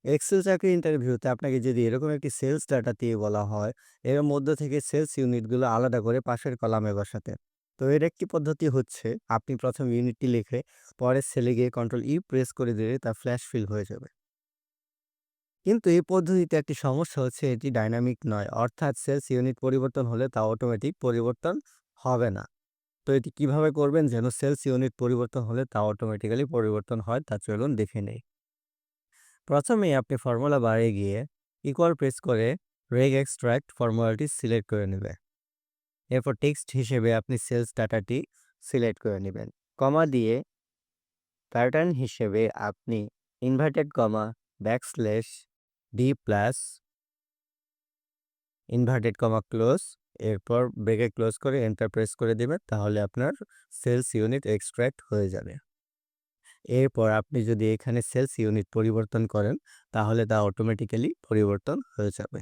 Excel চাকরি ইন্টারভিউতে আপনাকে যদি এরকম একটি সেলস ডাটা দিয়ে বলা হয়, এর মধ্য থেকে সেলস ইউনিটগুলো আলাদা করে পাশের কলামে বসাতে। তো এর একটি পদ্ধতি হচ্ছে আপনি ১ম ইউনিটটি লিখে পরের সেলে গিয়ে কন্ট্রোল ই প্রেস করে দিলে তা ফ্ল্যাশ ফিল হয়ে যাবে। কিন্তু এই পদ্ধতিতে একটি সমস্যা হচ্ছে এটি ডাইনামিক নয়। অর্থাৎ সেলস ইউনিট পরিবর্তন হলে তা অটোমেটিক পরিবর্তন হবে না। তো এটি কিভাবে করবেন যেন সেলস ইউনিট পরিবর্তন হলে তা অটোমেটিক্যালি পরিবর্তন হয় তা চলুন দেখে নেই। প্রথমেই আপনি ফর্মুলা বারে গিয়ে ইকুয়াল প্রেস করে রেগ এক্সট্রাক্ট ফর্মুলাটি সিলেক্ট করে নেবেন। এরপর টেক্সট হিসেবে আপনি সেলস ডাটাটি সিলেক্ট করে নেবেন। কমা দিয়ে প্যাটার্ন হিসেবে আপনি inverted comma backslash D plus inverted comma close এরপর ব্রেকে ক্লোজ করে এন্টার প্রেস করে দিবেন। তাহলে আপনার সেলস ইউনিট এক্সট্রাক্ট হয়ে যাবে। এরপর আপনি যদি এখানে সেলস ইউনিট পরিবর্তন করেন তাহলে তা অটোমেটিক্যালি পরিবর্তন হয়ে যাবে।